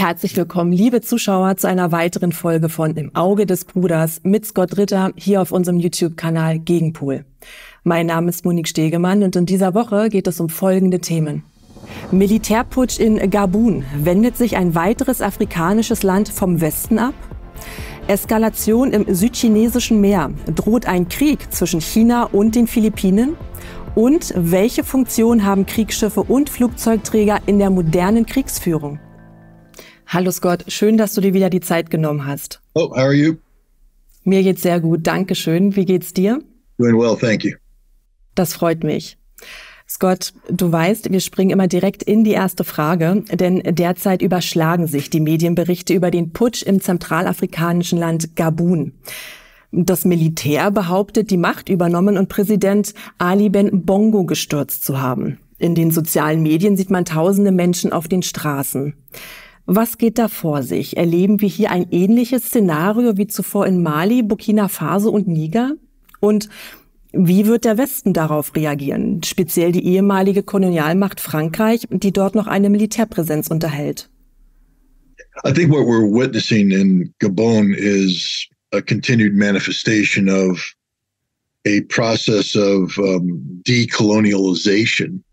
Herzlich willkommen, liebe Zuschauer, zu einer weiteren Folge von Im Auge des Bruders mit Scott Ritter hier auf unserem YouTube-Kanal Gegenpol. Mein Name ist Monique Stegemann und in dieser Woche geht es um folgende Themen. Militärputsch in Gabun. Wendet sich ein weiteres afrikanisches Land vom Westen ab? Eskalation im südchinesischen Meer. Droht ein Krieg zwischen China und den Philippinen? Und welche Funktion haben Kriegsschiffe und Flugzeugträger in der modernen Kriegsführung? Hallo Scott, schön, dass du dir wieder die Zeit genommen hast. Oh, how are you? Mir geht's sehr gut, danke schön. Wie geht's dir? Doing well, thank you. Das freut mich. Scott, du weißt, wir springen immer direkt in die erste Frage, denn derzeit überschlagen sich die Medienberichte über den Putsch im zentralafrikanischen Land Gabun. Das Militär behauptet, die Macht übernommen und Präsident Ali-Ben Bongo gestürzt zu haben. In den sozialen Medien sieht man tausende Menschen auf den Straßen. Was geht da vor sich? Erleben wir hier ein ähnliches Szenario wie zuvor in Mali, Burkina Faso und Niger? Und wie wird der Westen darauf reagieren? Speziell die ehemalige Kolonialmacht Frankreich, die dort noch eine Militärpräsenz unterhält. I think what we're witnessing in Gabun is a continued manifestation of a process of decolonialization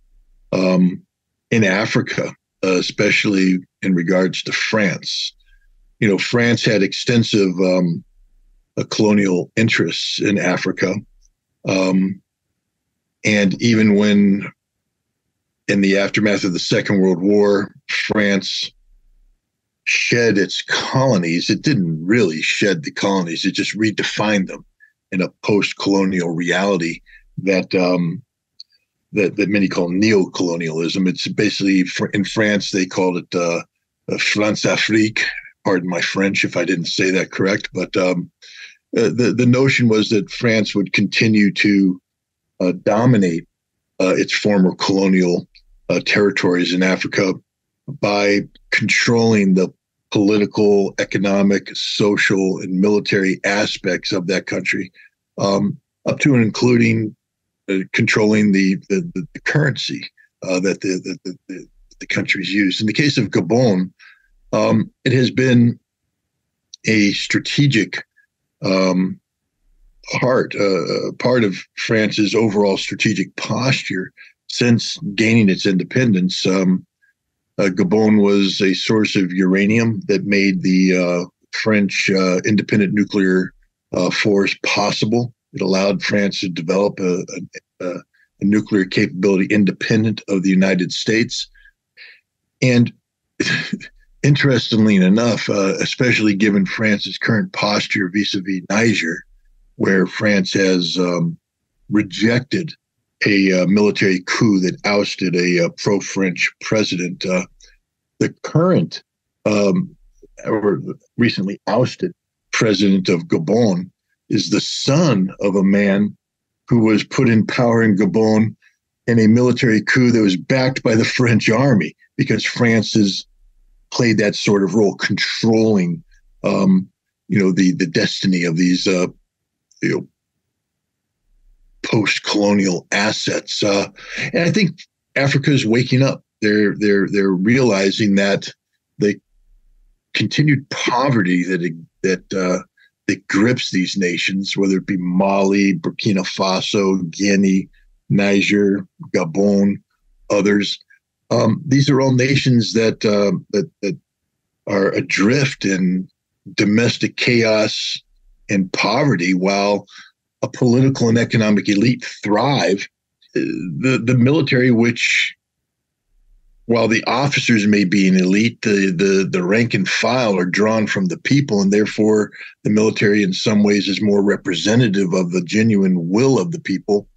in Africa, especially in regards to France. You know, France had extensive colonial interests in Africa. And even when, in the aftermath of the Second World War, France shed its colonies, it didn't really shed the colonies. It just redefined them in a post-colonial reality that that many call neocolonialism. It's basically, in France, they called it France-Afrique. Pardon my French if I didn't say that correct. But the notion was that France would continue to dominate its former colonial territories in Africa by controlling the political, economic, social, and military aspects of that country, up to and including controlling the currency that the countries use. In the case of Gabon, it has been a strategic part of France's overall strategic posture since gaining its independence. Gabon was a source of uranium that made the French independent nuclear force possible. It allowed France to develop a nuclear capability independent of the United States. And interestingly enough, especially given France's current posture vis-a-vis Niger, where France has rejected a military coup that ousted a pro-French president, the current or recently ousted president of Gabon is the son of a man who was put in power in Gabon in a military coup that was backed by the French army, because France has played that sort of role, controlling, the destiny of these, post-colonial assets. And I think Africa is waking up. They're realizing that the continued poverty that grips these nations, whether it be Mali, Burkina Faso, Guinea, Niger, Gabon, others. These are all nations that are adrift in domestic chaos and poverty, while a political and economic elite thrive. The military, which, while the officers may be an elite, the rank and file are drawn from the people, and therefore the military in some ways is more representative of the genuine will of the people,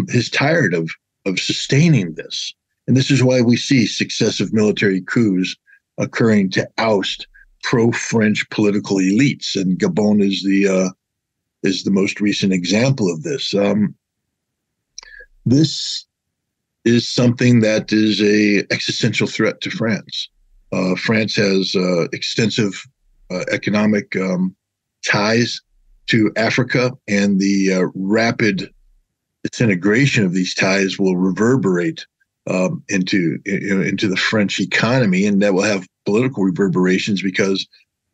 is tired of sustaining this. And this is why we see successive military coups occurring to oust pro-French political elites. And Gabon is the most recent example of this. This is something that is a existential threat to France. France has extensive economic ties to Africa, and the rapid disintegration of these ties will reverberate into the French economy, and that will have political reverberations because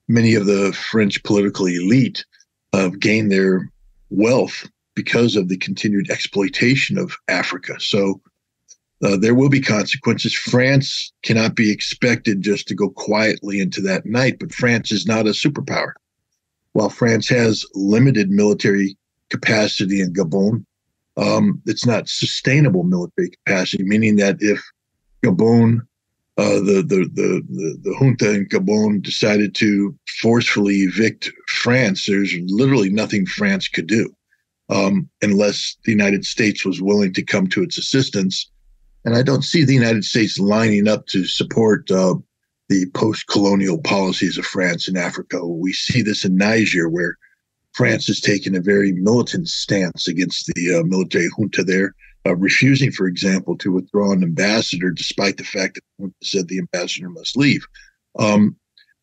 many of the French political elite have gained their wealth because of the continued exploitation of Africa. So there will be consequences. France cannot be expected just to go quietly into that night, but France is not a superpower. While France has limited military capacity in Gabun, it's not sustainable military capacity, meaning that if Gabun, the junta in Gabon decided to forcefully evict France, there's literally nothing France could do unless the United States was willing to come to its assistance. And I don't see the United States lining up to support the post-colonial policies of France in Africa. We see this in Niger, where France has taken a very militant stance against the military junta there, refusing, for example, to withdraw an ambassador, despite the fact that the junta said the ambassador must leave. The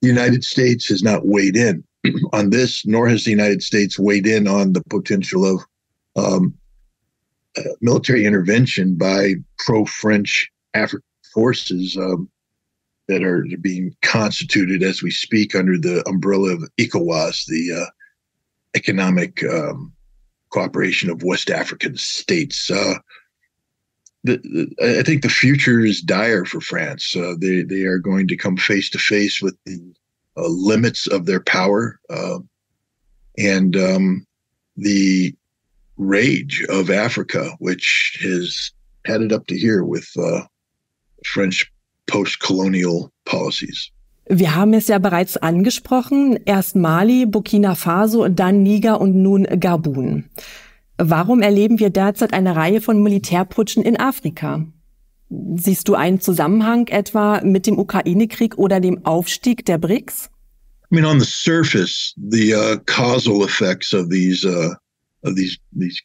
United States has not weighed in on this, nor has the United States weighed in on the potential of military intervention by pro-French African forces that are being constituted as we speak under the umbrella of ECOWAS, the Economic Cooperation of West African States. I think the future is dire for France. They are going to come face to face with the limits of their power and the rage of Africa, which has had it up to here with French post-colonial policies. Wir haben es ja bereits angesprochen, erst Mali, Burkina Faso, dann Niger und nun Gabun. Warum erleben wir derzeit eine Reihe von Militärputschen in Afrika? Siehst du einen Zusammenhang etwa mit dem Ukraine-Krieg oder dem Aufstieg der BRICS? I mean, on the surface, the causal effects of these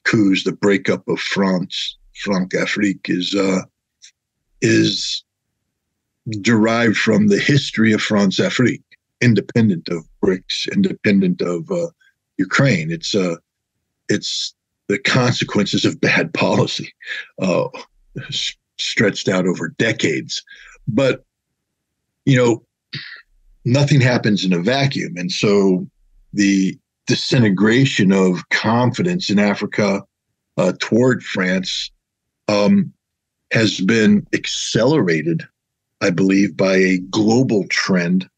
coups, the breakup of Frankreich, is derived from the history of France-Afrique, independent of BRICS, independent of Ukraine. It's the consequences of bad policy, stretched out over decades. But, nothing happens in a vacuum. And so the disintegration of confidence in Africa toward France has been accelerated, I believe, by a global trend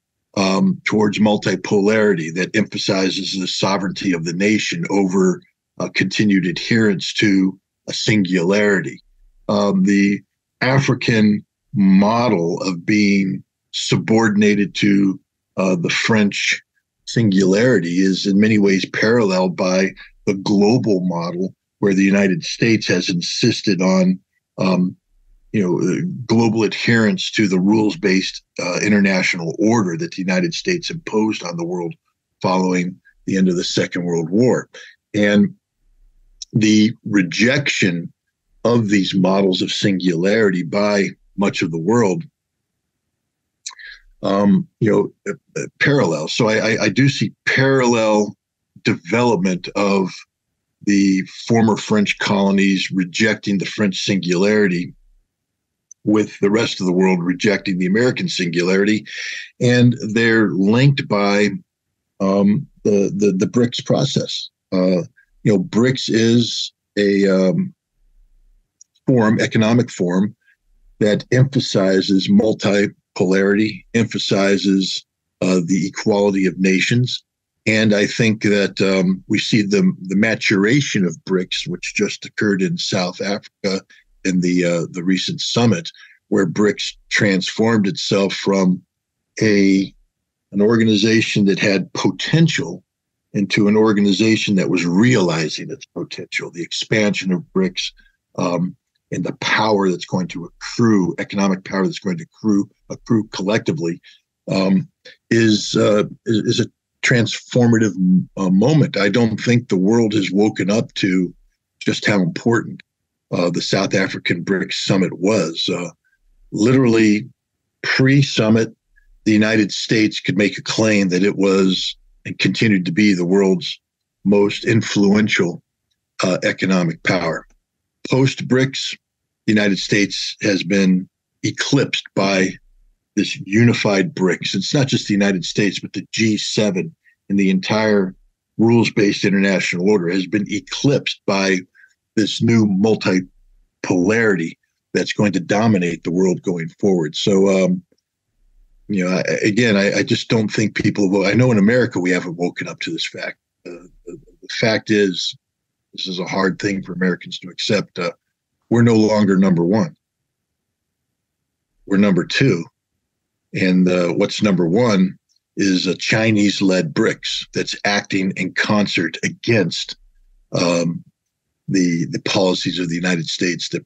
towards multipolarity that emphasizes the sovereignty of the nation over continued adherence to a singularity. The African model of being subordinated to the French singularity is in many ways paralleled by the global model, where the United States has insisted on global adherence to the rules-based international order that the United States imposed on the world following the end of the Second World War. And the rejection of these models of singularity by much of the world, parallel. So I do see parallel development of the former French colonies rejecting the French singularity with the rest of the world rejecting the American singularity. And they're linked by the BRICS process. BRICS is a economic forum that emphasizes multipolarity, emphasizes the equality of nations. And I think that we see the maturation of BRICS, which just occurred in South Africa in the recent summit, where BRICS transformed itself from an organization that had potential into an organization that was realizing its potential. The expansion of BRICS and the power that's going to accrue, economic power that's going to accrue collectively, is a transformative moment. I don't think the world has woken up to just how important the South African BRICS summit was. Literally pre-summit, the United States could make a claim that it was and continued to be the world's most influential economic power. Post-BRICS, the United States has been eclipsed by this unified BRICS. It's not just the United States, but the G7 and the entire rules-based international order has been eclipsed by this new multipolarity that's going to dominate the world going forward. So, I just don't think people will. I know in America we haven't woken up to this fact. The fact is, this is a hard thing for Americans to accept. We're no longer number one. We're number two. And what's number one is a Chinese-led BRICS that's acting in concert against the policies of the United States that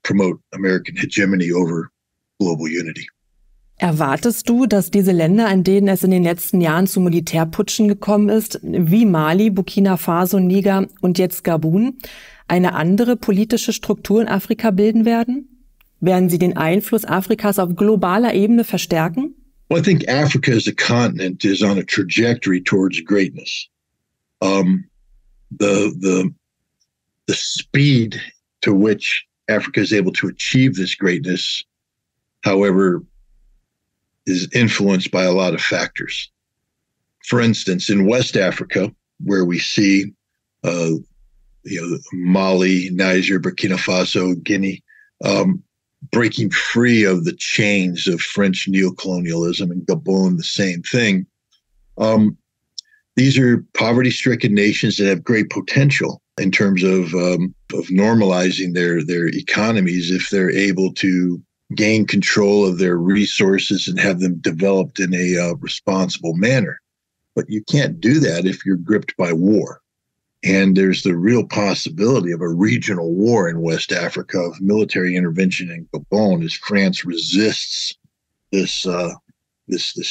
promote American hegemony over global unity. Erwartest du, dass diese Länder, in denen es in den letzten Jahren zu Militärputschen gekommen ist, wie Mali, Burkina Faso, Niger und jetzt Gabun, eine andere politische Struktur in Afrika bilden werden? Werden sie den Einfluss Afrikas auf globaler Ebene verstärken? Well, I think Africa as a continent is on a trajectory towards greatness. The speed to which Africa is able to achieve this greatness, however, is influenced by a lot of factors. For instance, in West Africa, where we see Mali, Niger, Burkina Faso, Guinea, breaking free of the chains of French neocolonialism, and Gabun, the same thing. These are poverty-stricken nations that have great potential in terms of normalizing their economies if they're able to gain control of their resources and have them developed in a responsible manner. But you can't do that if you're gripped by war. And there's the real possibility of a regional war in West Africa, of military intervention in Gabon, as France resists this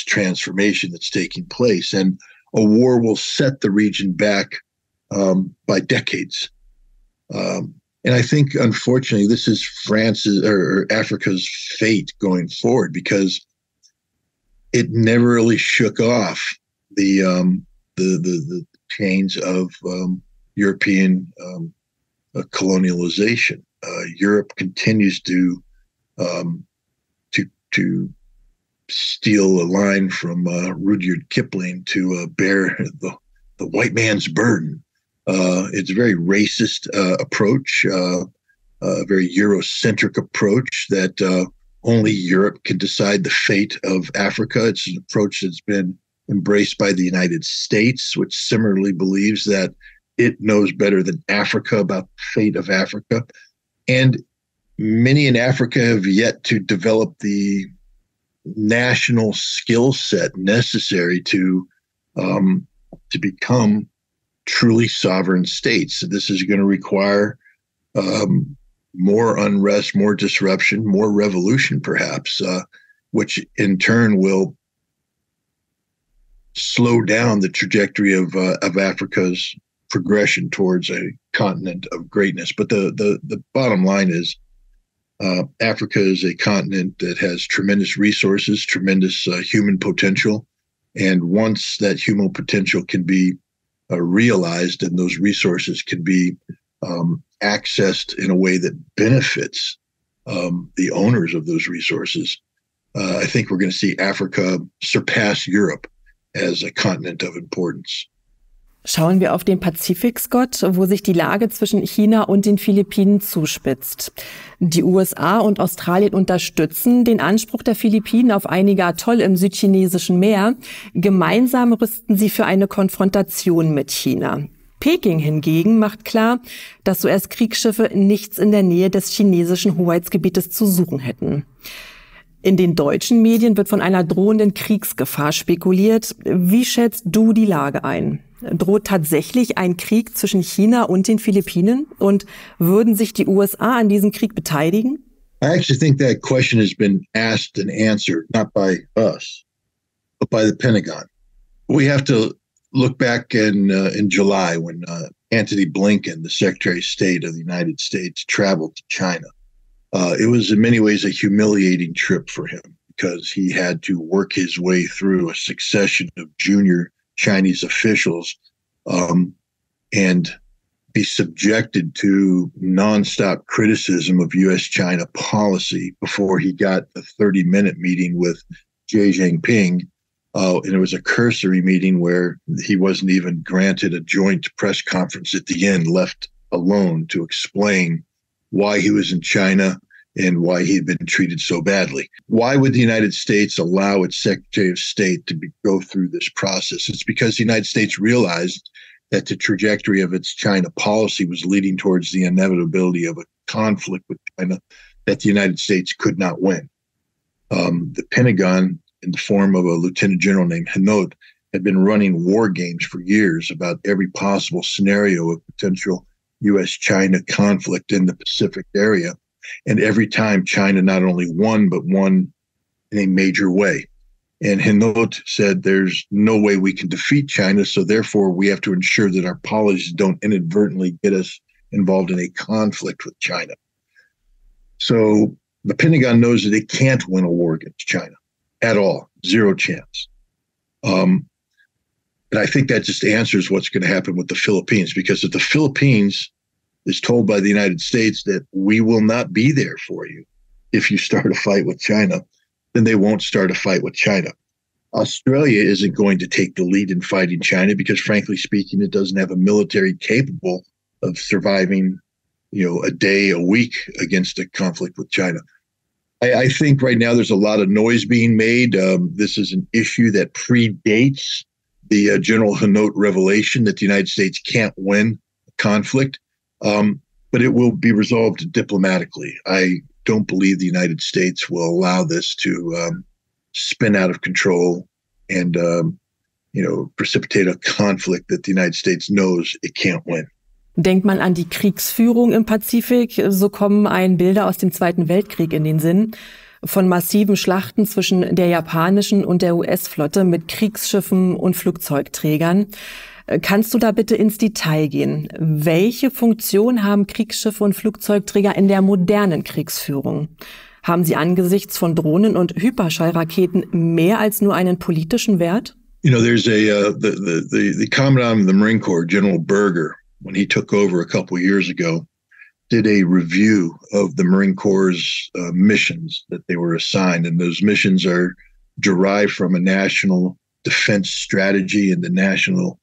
transformation that's taking place. And a war will set the region back by decades. And I think, unfortunately, this is France's or Africa's fate going forward, because it never really shook off the chains of European colonialization. Europe continues to steal a line from Rudyard Kipling to bear the white man's burden. It's a very racist approach, a very Eurocentric approach that only Europe can decide the fate of Africa. It's an approach that's been embraced by the United States, which similarly believes that it knows better than Africa about the fate of Africa. And many in Africa have yet to develop the national skill set necessary to become truly sovereign states. This is going to require more unrest, more disruption, more revolution, perhaps, which in turn will slow down the trajectory of Africa's progression towards a continent of greatness. But the bottom line is, Africa is a continent that has tremendous resources, tremendous human potential, and once that human potential can be realized and those resources can be accessed in a way that benefits the owners of those resources, I think we're going to see Africa surpass Europe as a continent of importance. Schauen wir auf den Pazifik, Scott, wo sich die Lage zwischen China und den Philippinen zuspitzt. Die USA und Australien unterstützen den Anspruch der Philippinen auf einige Atoll im südchinesischen Meer. Gemeinsam rüsten sie für eine Konfrontation mit China. Peking hingegen macht klar, dass US-Kriegsschiffe nichts in der Nähe des chinesischen Hoheitsgebietes zu suchen hätten. In den deutschen Medien wird von einer drohenden Kriegsgefahr spekuliert. Wie schätzt du die Lage ein? Droht tatsächlich ein Krieg zwischen China und den Philippinen? Und würden sich die USA an diesem Krieg beteiligen? I actually think that question has been asked and answered, not by us, but by the Pentagon. We have to look back in July when Antony Blinken, the Secretary of State of the United States, traveled to China. It was in many ways a humiliating trip for him because he had to work his way through a succession of junior Chinese officials and be subjected to nonstop criticism of U.S.-China policy before he got the 30-minute meeting with Xi Jinping. And it was a cursory meeting where he wasn't even granted a joint press conference at the end, left alone to explain why he was in China and why he had been treated so badly. Why would the United States allow its Secretary of State to go through this process? It's because the United States realized that the trajectory of its China policy was leading towards the inevitability of a conflict with China that the United States could not win. The Pentagon, in the form of a lieutenant general named Hinault, had been running war games for years about every possible scenario of potential U.S.-China conflict in the Pacific area. And every time China not only won, but won in a major way. And Hinault said, there's no way we can defeat China, so therefore we have to ensure that our policies don't inadvertently get us involved in a conflict with China. So the Pentagon knows that it can't win a war against China at all, zero chance. And I think that just answers what's going to happen with the Philippines, because if the Philippines is told by the United States that we will not be there for you if you start a fight with China, then they won't start a fight with China. Australia isn't going to take the lead in fighting China because, frankly speaking, it doesn't have a military capable of surviving, a day, a week against a conflict with China. I think right now there's a lot of noise being made. This is an issue that predates the General Hinault revelation that the United States can't win a conflict, but it will be resolved diplomatically. I don't believe the United States will allow this to spin out of control and, precipitate a conflict that the United States knows it can't win. Denkt man an die Kriegsführung im Pazifik, so kommen einem Bilder aus dem Zweiten Weltkrieg in den Sinn. Von massiven Schlachten zwischen der japanischen und der US-Flotte mit Kriegsschiffen und Flugzeugträgern. Kannst du da bitte ins Detail gehen? Welche Funktion haben Kriegsschiffe und Flugzeugträger in der modernen Kriegsführung? Haben sie angesichts von Drohnen und Hyperschall-Raketen mehr als nur einen politischen Wert? There's the Commandant of the Marine Corps, General Berger, when he took over a couple of years ago, did a review of the Marine Corps' missions that they were assigned. And those missions are derived from a national defense strategy and the national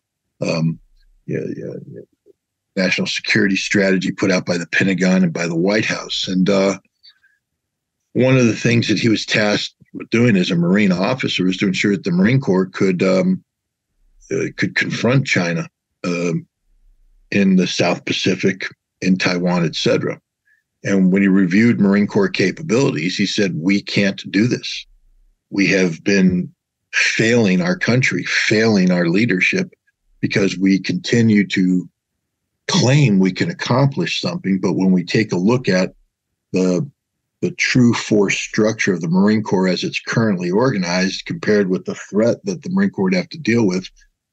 national security strategy put out by the Pentagon and by the White House. And one of the things that he was tasked with doing as a Marine officer was to ensure that the Marine Corps could confront China in the South Pacific, in Taiwan, etc. And when he reviewed Marine Corps capabilities, he said, we can't do this. We have been failing our country, failing our leadership, because we continue to claim we can accomplish something. But when we take a look at the true force structure of the Marine Corps as it's currently organized, compared with the threat that the Marine Corps would have to deal with,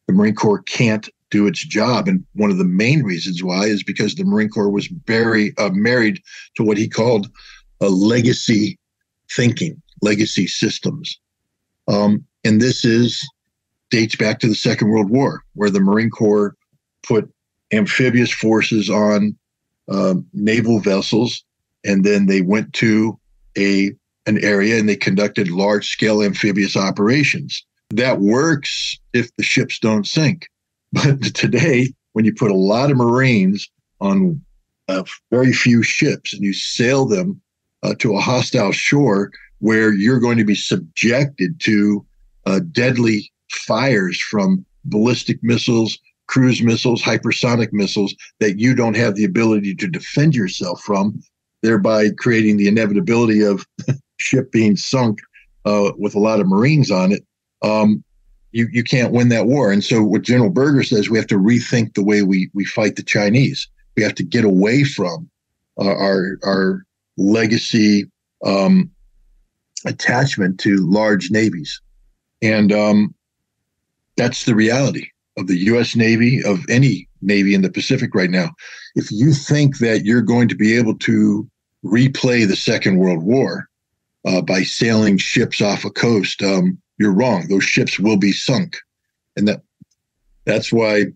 the Marine Corps can't do its job. And one of the main reasons why is because the Marine Corps was very married to what he called a legacy thinking, legacy systems. And this dates back to the Second World War, where the Marine Corps put amphibious forces on naval vessels, and then they went to an area and they conducted large-scale amphibious operations. That works if the ships don't sink. But today, when you put a lot of Marines on very few ships and you sail them to a hostile shore where you're going to be subjected to deadly fires from ballistic missiles, cruise missiles, hypersonic missiles that you don't have the ability to defend yourself from, thereby creating the inevitability of ship being sunk with a lot of Marines on it, you can't win that war. And so what General Berger says, we have to rethink the way we fight the Chinese. We have to get away from our legacy attachment to large navies. And that's the reality of the U.S. Navy, of any Navy in the Pacific right now. If you think that you're going to be able to replay the Second World War by sailing ships off a coast, you're wrong. Those ships will be sunk. And that's why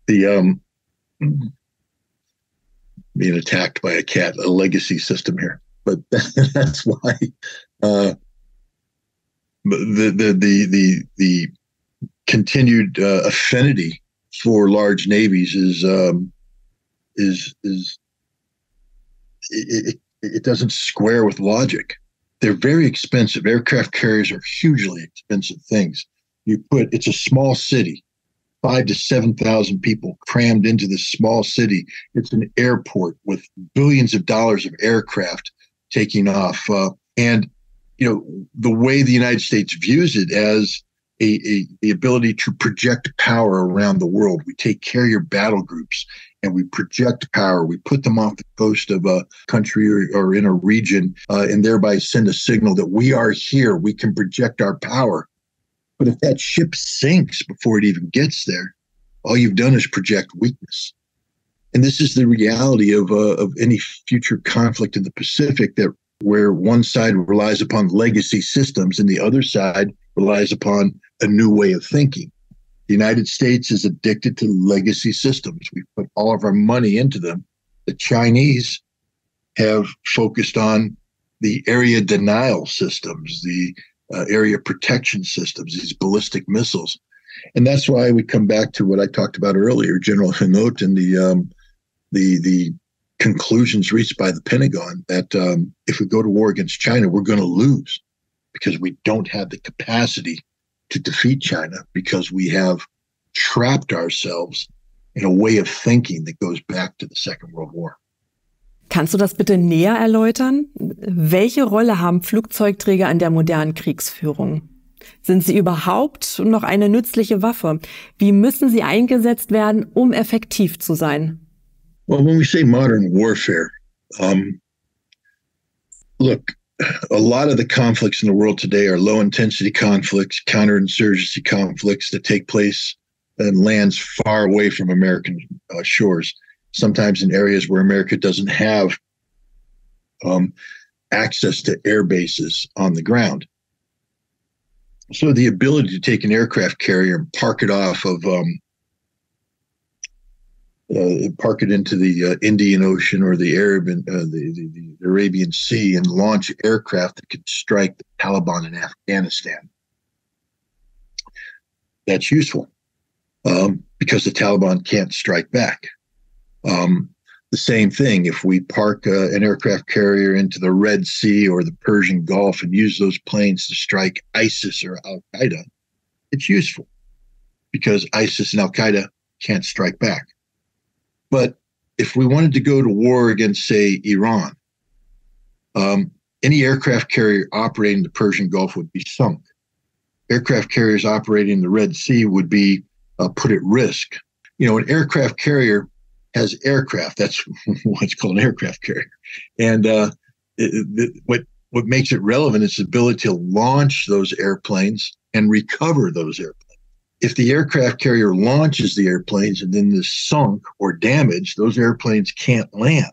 the being attacked by a cat, a legacy system here. But that's why the continued affinity for large navies it doesn't square with logic. They're very expensive. Aircraft carriers are hugely expensive things. It's a small city, 5,000 to 7,000 people crammed into this small city. It's an airport with billions of dollars of aircraft taking off. And, the way the United States views it as the ability to project power around the world. We take carrier battle groups and we project power. We put them off the coast of a country or in a region and thereby send a signal that we are here. We can project our power. But if that ship sinks before it even gets there, all you've done is project weakness. And this is the reality of any future conflict in the Pacific, where one side relies upon legacy systems and the other side relies upon a new way of thinking. The United States is addicted to legacy systems. We put all of our money into them. The Chinese have focused on the area denial systems, the area protection systems, these ballistic missiles. And that's why we come back to what I talked about earlier, General Hinault, and the conclusions reached by the Pentagon that if we go to war against China, we're going to lose because we don't have the capacity to defeat China, because we have trapped ourselves in a way of thinking that goes back to the Second World War. Kannst du das bitte näher erläutern? Welche Rolle haben Flugzeugträger in der modernen Kriegsführung? Sind sie überhaupt noch eine nützliche Waffe? Wie müssen sie eingesetzt werden, um effektiv zu sein? Well, when we say modern warfare, look, a lot of the conflicts in the world today are low-intensity conflicts, counterinsurgency conflicts that take place in lands far away from American shores, sometimes in areas where America doesn't have access to air bases on the ground. So the ability to take an aircraft carrier and park it off of park it into the Indian Ocean or the Arabian Sea and launch aircraft that could strike the Taliban in Afghanistan. That's useful because the Taliban can't strike back. The same thing, if we park an aircraft carrier into the Red Sea or the Persian Gulf and use those planes to strike ISIS or Al-Qaeda, it's useful because ISIS and Al-Qaeda can't strike back. But if we wanted to go to war against, say, Iran, any aircraft carrier operating the Persian Gulf would be sunk. Aircraft carriers operating the Red Sea would be put at risk. An aircraft carrier has aircraft. That's what's called an aircraft carrier. And what makes it relevant is the ability to launch those airplanes and recover those airplanes. If the aircraft carrier launches the airplanes and then is sunk or damaged, those airplanes can't land.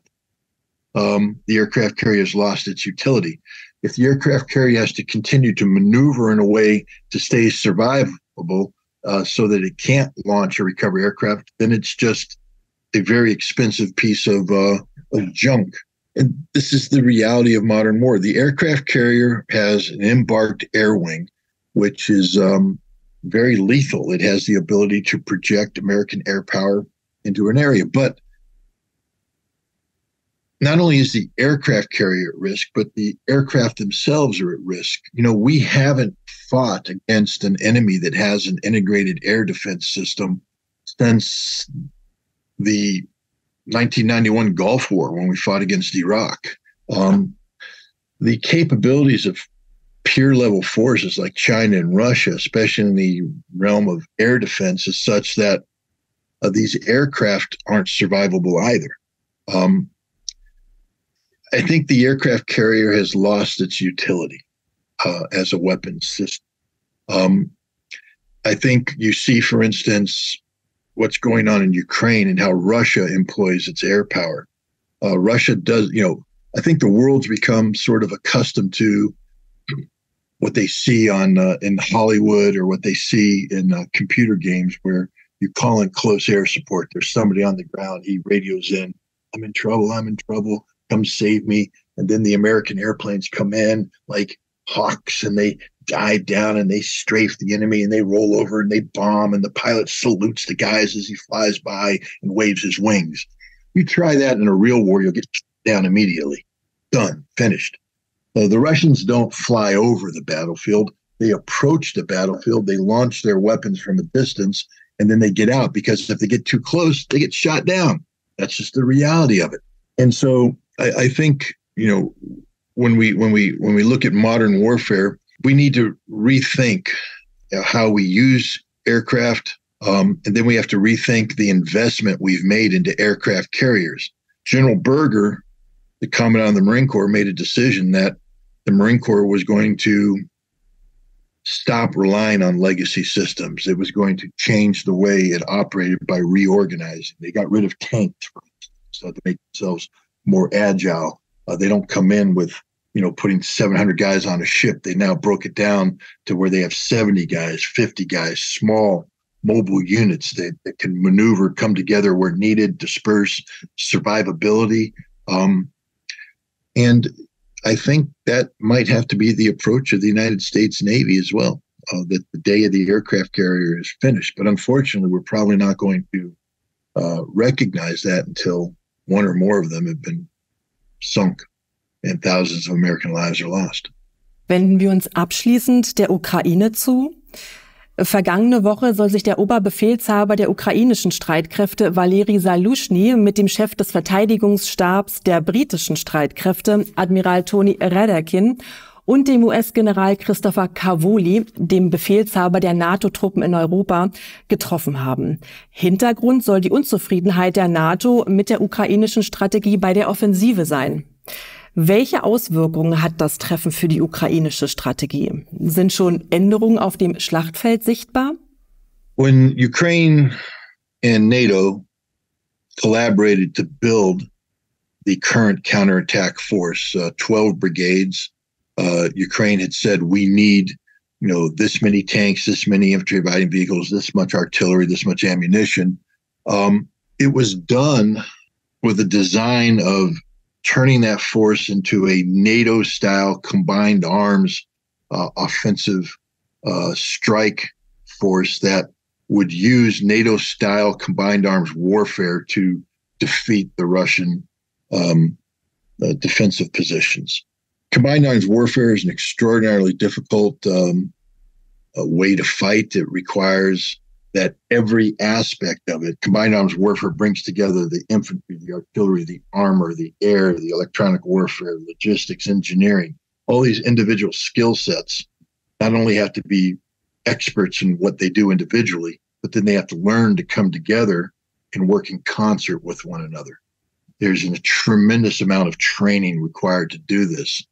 The aircraft carrier has lost its utility. If the aircraft carrier has to continue to maneuver in a way to stay survivable so that it can't launch or recover aircraft, then it's just a very expensive piece of junk. And this is the reality of modern war. The aircraft carrier has an embarked air wing, which is very lethal. It has the ability to project American air power into an area. But not only is the aircraft carrier at risk, but the aircraft themselves are at risk. We haven't fought against an enemy that has an integrated air defense system since the 1991 Gulf War, when we fought against Iraq. The capabilities of peer level forces like China and Russia, especially in the realm of air defense, is such that these aircraft aren't survivable either. I think the aircraft carrier has lost its utility as a weapons system. I think you see, for instance, what's going on in Ukraine and how Russia employs its air power. Russia does, I think the world's become sort of accustomed to what they see in Hollywood or what they see in computer games, where you call in close air support. There's somebody on the ground. He radios in, I'm in trouble, come save me. And then the American airplanes come in like hawks, and they dive down and they strafe the enemy, and they roll over and they bomb, and the pilot salutes the guys as he flies by and waves his wings. You try that in a real war, you'll get down immediately. Done, finished. The Russians don't fly over the battlefield. They approach the battlefield. They launch their weapons from a distance, and then they get out, because if they get too close, they get shot down. That's just the reality of it. And so I think, you know, when we look at modern warfare, we need to rethink how we use aircraft, and then we have to rethink the investment we've made into aircraft carriers. General Berger, the Commandant of the Marine Corps, made a decision that the Marine Corps was going to stop relying on legacy systems. It was going to change the way it operated by reorganizing. They got rid of tanks, for instance, so to make themselves more agile. They don't come in with, you know, putting 700 guys on a ship. They now broke it down to where they have 70 guys, 50 guys, small mobile units that can maneuver, come together where needed, disperse, survivability. And I think that might have to be the approach of the United States Navy as well, that the day of the aircraft carrier is finished. But unfortunately, we're probably not going to recognize that until one or more of them have been sunk and thousands of American lives are lost. Wenden wir uns abschließend der Ukraine zu. Vergangene Woche soll sich der Oberbefehlshaber der ukrainischen Streitkräfte, Valeri Salushny, mit dem Chef des Verteidigungsstabs der britischen Streitkräfte, Admiral Tony Radakin, und dem US-General Christopher Cavoli, dem Befehlshaber der NATO-Truppen in Europa, getroffen haben. Hintergrund soll die Unzufriedenheit der NATO mit der ukrainischen Strategie bei der Offensive sein. Welche Auswirkungen hat das Treffen für die ukrainische Strategie? Sind schon Änderungen auf dem Schlachtfeld sichtbar? When Ukraine and NATO collaborated to build the current counterattack force, 12 brigades, Ukraine had said, we need, you know, this many tanks, this many infantry fighting vehicles, this much artillery, this much ammunition. It was done with a design of turning that force into a NATO-style combined arms offensive strike force that would use NATO-style combined arms warfare to defeat the Russian defensive positions. Combined arms warfare is an extraordinarily difficult way to fight. It requires that every aspect of it, combined arms warfare brings together the infantry, the artillery, the armor, the air, the electronic warfare, logistics, engineering. All these individual skill sets not only have to be experts in what they do individually, but then they have to learn to come together and work in concert with one another. There's a tremendous amount of training required to do this.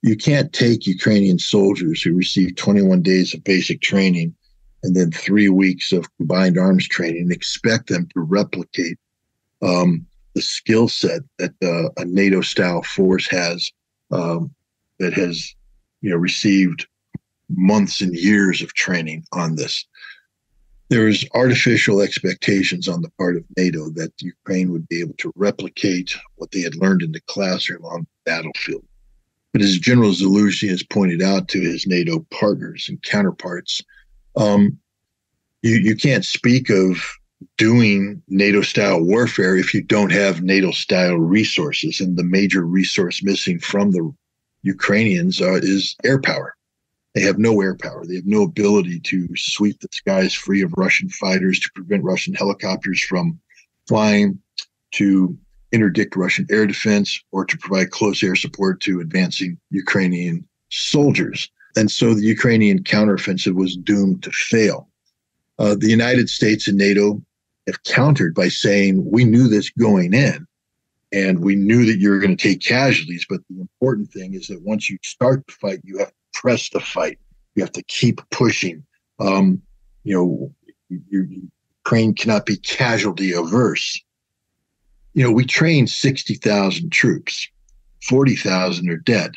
You can't take Ukrainian soldiers who receive 21 days of basic training and then 3 weeks of combined arms training and expect them to replicate the skill set that a NATO-style force has, that has, you know, received months and years of training on this. There's artificial expectations on the part of NATO that Ukraine would be able to replicate what they had learned in the classroom on the battlefield. But as General Zelensky has pointed out to his NATO partners and counterparts, you can't speak of doing NATO-style warfare if you don't have NATO-style resources. And the major resource missing from the Ukrainians is air power. They have no air power. They have no ability to sweep the skies free of Russian fighters, to prevent Russian helicopters from flying, to interdict Russian air defense, or to provide close air support to advancing Ukrainian soldiers. And so the Ukrainian counteroffensive was doomed to fail. The United States and NATO have countered by saying, we knew this going in, and we knew that you were going to take casualties. But the important thing is that once you start the fight, you have to press the fight. You have to keep pushing. Ukraine cannot be casualty averse. You know, we trained 60,000 troops. 40,000 are dead.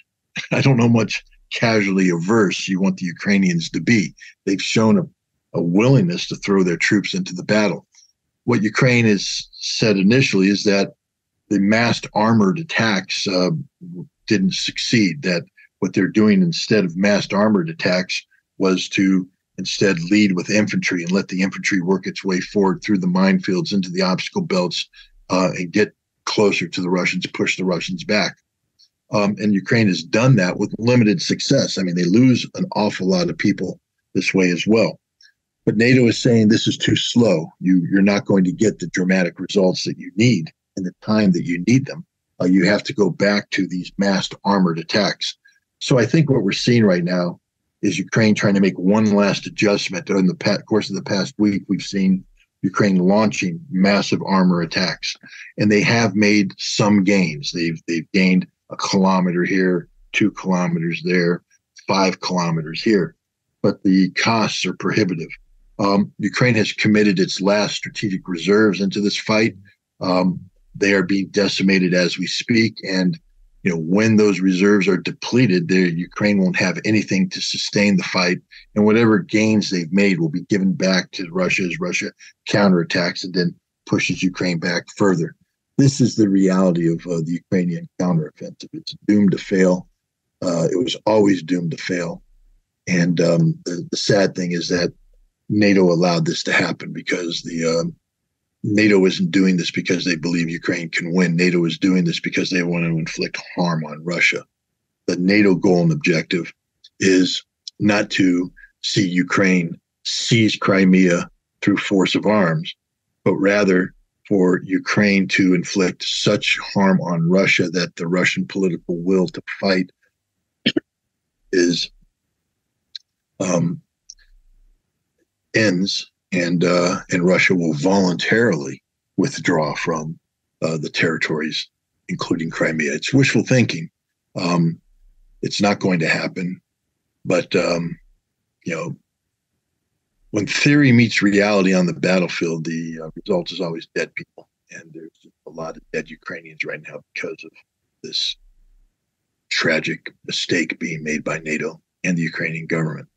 I don't know how much casualty averse you want the Ukrainians to be. They've shown a willingness to throw their troops into the battle. What Ukraine has said initially is that the massed armored attacks didn't succeed, that what they're doing instead of massed armored attacks was to instead lead with infantry and let the infantry work its way forward through the minefields into the obstacle belts and get closer to the Russians, push the Russians back. And Ukraine has done that with limited success. I mean, they lose an awful lot of people this way as well. But NATO is saying this is too slow. You're not going to get the dramatic results that you need in the time that you need them. You have to go back to these massed armored attacks. So I think what we're seeing right now is Ukraine trying to make one last adjustment. In the course of the past week, we've seen Ukraine launching massive armor attacks, and they have made some gains. They've gained a kilometer here, 2 kilometers there, 5 kilometers here, but the costs are prohibitive. Ukraine has committed its last strategic reserves into this fight. They are being decimated as we speak, and when those reserves are depleted, Ukraine won't have anything to sustain the fight, and whatever gains they've made will be given back to Russia as Russia counterattacks and then pushes Ukraine back further. This is the reality of the Ukrainian counteroffensive. It's doomed to fail. It was always doomed to fail. And the sad thing is that NATO allowed this to happen because NATO isn't doing this because they believe Ukraine can win. NATO is doing this because they want to inflict harm on Russia. The NATO goal and objective is not to see Ukraine seize Crimea through force of arms, but rather for Ukraine to inflict such harm on Russia that the Russian political will to fight ends, and Russia will voluntarily withdraw from the territories, including Crimea. It's wishful thinking. It's not going to happen, but when theory meets reality on the battlefield, the result is always dead people, and there's a lot of dead Ukrainians right now because of this tragic mistake being made by NATO and the Ukrainian government.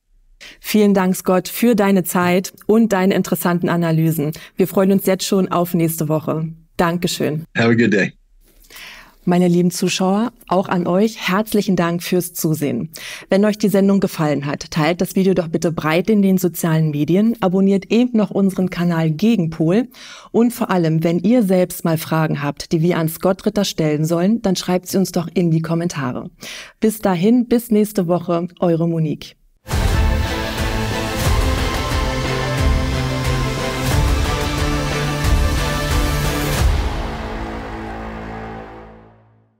Vielen Dank, Scott, für deine Zeit und deine interessanten Analysen. Wir freuen uns jetzt schon auf nächste Woche. Dankeschön. Have a good day. Meine lieben Zuschauer, auch an euch herzlichen Dank fürs Zusehen. Wenn euch die Sendung gefallen hat, teilt das Video doch bitte breit in den sozialen Medien, abonniert eben noch unseren Kanal Gegenpol und vor allem, wenn ihr selbst mal Fragen habt, die wir an Scott Ritter stellen sollen, dann schreibt sie uns doch in die Kommentare. Bis dahin, bis nächste Woche, eure Monique.